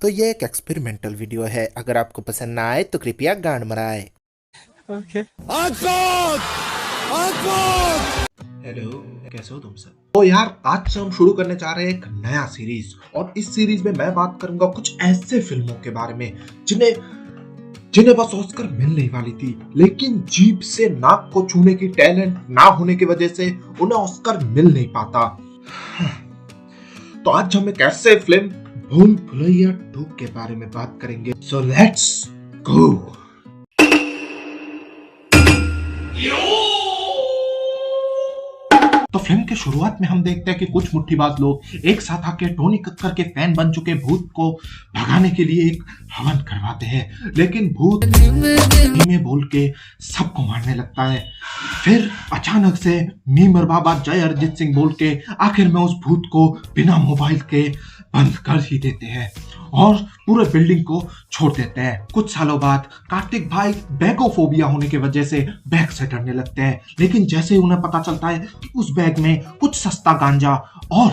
तो ये एक एक्सपेरिमेंटल वीडियो है। अगर आपको पसंद ना आए तो कृपया गांड मराए। ओके। हेलो, कैसे हो तुम सब? तो यार आज से हम शुरू करने जा रहे हैं एक नया सीरीज, और इस सीरीज में मैं बात करूंगा कुछ ऐसे फिल्मों के बारे में जिन्हें जिन्हें बस ऑस्कर मिलने वाली थी, लेकिन जीभ से नाक को छूने की टैलेंट ना होने की वजह से उन्हें ऑस्कर मिल नहीं पाता। तो आज हम एक ऐसे फिल्म भूल भुलैया 2 के बारे में बात करेंगे। So let's go. तो फिल्म के शुरुआत में हम देखते हैं कि कुछ मुट्ठीबाज लोग एक साथ आके टोनी कक्कर के फैन बन चुके भूत को भगाने के लिए एक हवन करवाते हैं, लेकिन भूत में बोल के सबको मारने लगता है। फिर अचानक से मीमर बाबा जय अरिजीत सिंह बोल के आखिर में उस भूत को बिना मोबाइल के बंद कर ही देते हैं और पूरे बिल्डिंग को छोड़ देते हैं। कुछ सालों बाद कार्तिक भाई बैगोफोबिया होने की वजह से बैग से डरने लगते हैं, लेकिन जैसे ही उन्हें पता चलता है कि उस बैग में कुछ सस्ता गांजा और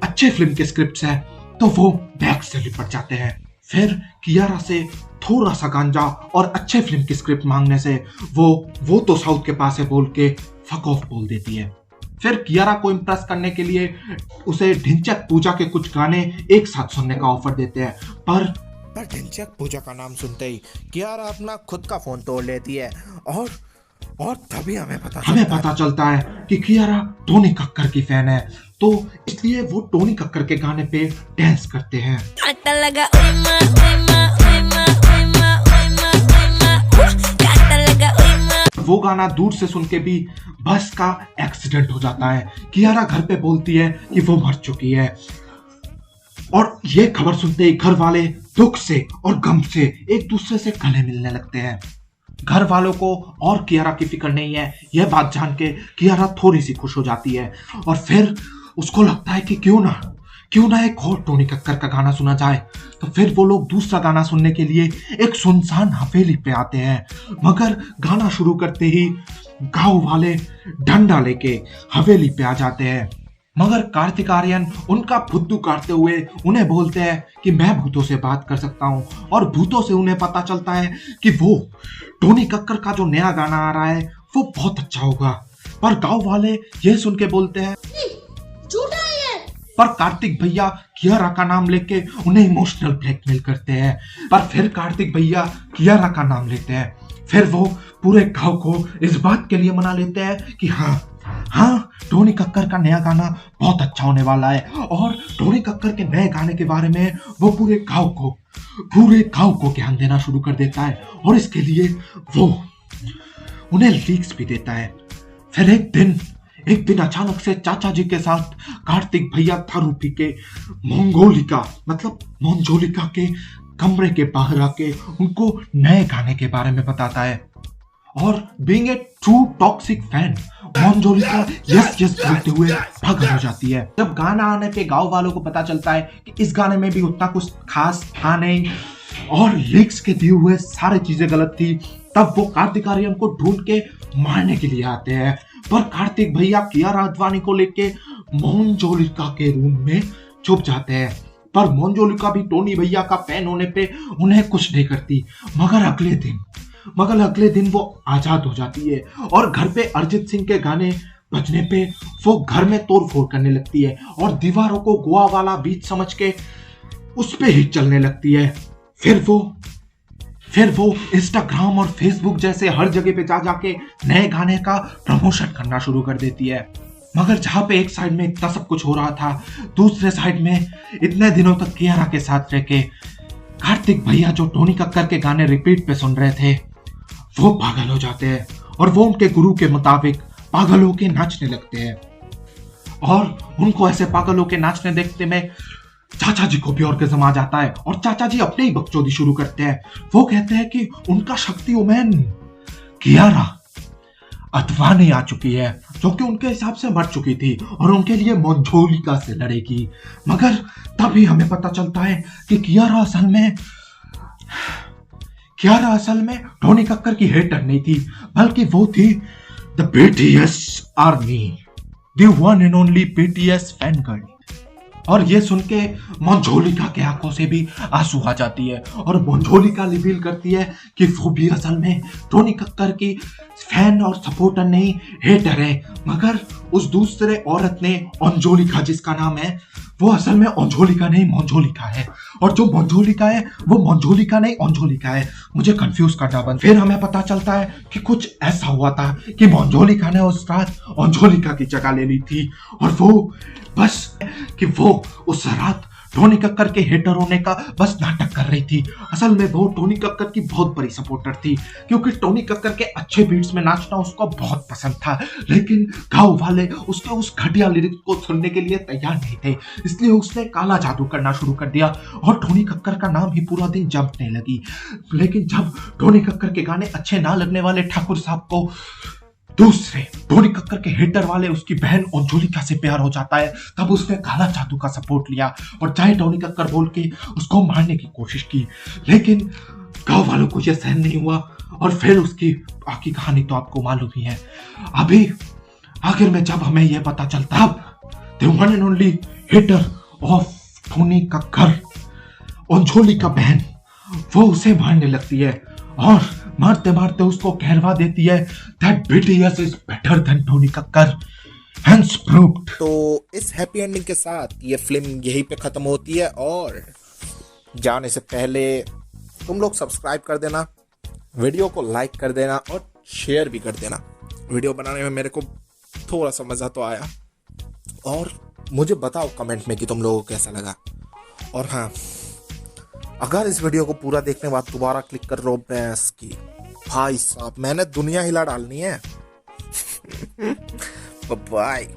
अच्छे फिल्म के स्क्रिप्ट्स हैं, तो वो बैग से लिपट जाते हैं। फिर कियारा से थोड़ा सा गांजा और अच्छे फिल्म की स्क्रिप्ट मांगने से वो तो साउथ के पास है बोल के फक ऑफ बोल देती है। फिर कियारा को इम्प्रेस करने के लिए उसे ढिंचक पूजा के कुछ गाने एक साथ सुनने का ऑफर देते हैं, पर ढिंचक पूजा का नाम सुनते ही कियारा अपना खुद का फोन तोड़ लेती है और तभी हमें पता चलता है कि कियारा टोनी कक्कर की फैन है, तो इसलिए वो टोनी कक्कर के गाने पे डांस करते हैं। वो गाना दूर से सुन के भी बस का एक्सीडेंट हो जाता है। कियारा घर पे बोलती है कि वो मर चुकी है, और ये खबर सुनते ही घर वाले दुख से और गम से एक दूसरे से गले मिलने लगते हैं। घर वालों को और कियारा की फिक्र नहीं है, यह बात जान के कियारा थोड़ी सी खुश हो जाती है, और फिर उसको लगता है कि क्यों ना एक और टोनी कक्कर का गाना सुना जाए। तो फिर वो लोग दूसरा गाना सुनने के लिए एक सुनसान हवेली पे आते हैं, मगर गाना शुरू करते ही गांव वाले डंडा लेके हवेली पे आ जाते हैं। मगर कार्तिक आर्यन उनका फुद्दू काटते हुए उन्हें बोलते हैं कि मैं भूतों से बात कर सकता हूँ, और भूतों से उन्हें पता चलता है कि वो टोनी कक्कर का जो नया गाना आ रहा है वो बहुत अच्छा होगा। पर गांव वाले ये सुन के बोलते हैं झूठा है, पर कार्तिक भैया कियारा का नाम लेके उन्हें इमोशनल ब्लैकमेल करते हैं। पर फिर कार्तिक भैया कियारा का नाम लेते हैं। फिर वो पूरे गांव को इस बात के लिए मना लेते हैं कि हाँ टोनी कक्कर का नया गाना बहुत अच्छा होने वाला है, और टोनी कक्कर के नए गाने के बारे में वो पूरे गांव को ज्ञान देना शुरू कर देता है, और इसके लिए वो उन्हें लीक्स भी देता है। फिर एक दिन अचानक से चाचा जी के साथ कार्तिक भैया दारू पी के मोंजोलिका के कमरे के बाहर आके उनको नए गाने के बारे में बताता है, और being a true toxic fan Monjolika yes बोलते हुए पागल हो जाती है। जब गाना आने पे गांव वालों को पता चलता है कि इस गाने में भी उतना कुछ खास था नहीं और लीक्स के दिए हुए सारी चीजें गलत थी, तब वो कार्तिक आर्यन को ढूंढ के मारने के लिए आते हैं। पर कार्तिक भैया कियारा अडवाणी को लेके मोंजोलिका के रूम में छुप जाते हैं, पर मोंजोलिका भी टोनी भैया का फैन होने पे उन्हें कुछ नहीं करती। मगर अगले दिन वो आजाद हो जाती है, और घर पे अरिजीत सिंह के गाने बजने पे वो घर में तोड़फोड़ करने लगती है, और दीवारों को गोवा वाला बीच समझ के उस पे ही चलने लगती है। फिर वो इंस्टाग्राम और फेसबुक जैसे हर जगह पे जाके नए गाने का प्रमोशन करना शुरू कर देती है। मगर जहां पे एक साइड में इतना सब कुछ हो रहा था, दूसरे साइड में इतने दिनों तक कियारा के साथ रह के कार्तिक भैया जो टोनी कक्कर के गाने रिपीट पे सुन रहे थे वो पागल हो जाते हैं, और वो उनके गुरु के मुताबिक पागल होके नाचने लगते हैं। और उनको ऐसे पागल होके नाचने देखते में चाचा जी को भी ऑर्गेज़म आ जाता है, और चाचा जी अपने ही बकचोदी शुरू करते हैं। वो कहते हैं कि उनका शक्ति वुमेन कियारा अडवाणी आ चुकी है, जो कि उनके हिसाब से मर चुकी थी और उनके लिए मोंजोलिका से लड़ेगी। मगर तभी हमें पता चलता है कि कियारा असल में टोनी कक्कर की हेटर नहीं थी, बल्कि वो थी the BTS army, the one and only BTS fan girl. और ये सुन के मंझोलिका के आंखों से भी आंसू आ जाती है और मंझोलिका रिवील करती है कि वो भी असल में टोनी कक्कर की फैन और सपोर्टर नहीं, हेटर है। मगर उस दूसरे औरत ने, अंजोलिका जिसका नाम है, वो असल में अंजोलिका नहीं मंझोलिका है, और जो मंझोलिका है वो मंझोलिका नहीं अंजोलिका है। मुझे कंफ्यूज करना बंद। फिर हमें पता चलता है कि कुछ ऐसा हुआ था कि मंझोलिका ने उस रात अंजोलिका की जगह ले ली थी, और वो बस कि वो उस रात टोनी कक्कर के हेटर होने का बस नाटक कर रही थी। असल में वो टोनी कक्कर की बहुत बड़ी सपोर्टर थी, क्योंकि टोनी कक्कर के अच्छे बीट्स में नाचना उसको बहुत पसंद था, लेकिन गांव वाले उसके उस घटिया लिरिक्स को सुनने के लिए तैयार नहीं थे। इसलिए उसने काला जादू करना शुरू कर दिया और टोनी कक्कर का नाम ही पूरा दिन जपने लगी। लेकिन जब टोनी कक्कर के गाने अच्छे ना लगने वाले ठाकुर साहब को दूसरे टोनी कक्कर के हेटर वाले उसकी बहन अंजोलिका से प्यार हो जाता है, तब उसने काला जादू का सपोर्ट लिया और चाहे टोनी कक्कर बोल के उसको मारने की कोशिश की, लेकिन गांव वालों को यह सहन नहीं हुआ और फिर उसकी बाकी कहानी तो आपको मालूम ही है। अभी आखिर में जब हमें यह पता चलता, the one and only hater of Tony Kakkar, Anjolika बहन, वो उसे मारने लगती है और मारते मारते उसको कहलवा देती है that BTS is better than Tony Kakkar, hence proved। तो इस हैप्पी एंडिंग के साथ ये फिल्म यहीं पे खत्म होती है, और जाने से पहले तुम लोग सब्सक्राइब कर देना, वीडियो को लाइक कर देना और शेयर भी कर देना। वीडियो बनाने में मेरे को थोड़ा सा मज़ा तो आया, और मुझे बताओ कमेंट में कि तुम लोगों को कैसा लगा। और हाँ, अगर इस वीडियो को पूरा देखने के बाद दोबारा क्लिक कर रहे हो भैंस की, भाई साहब मैंने दुनिया हिला डालनी है। बाय।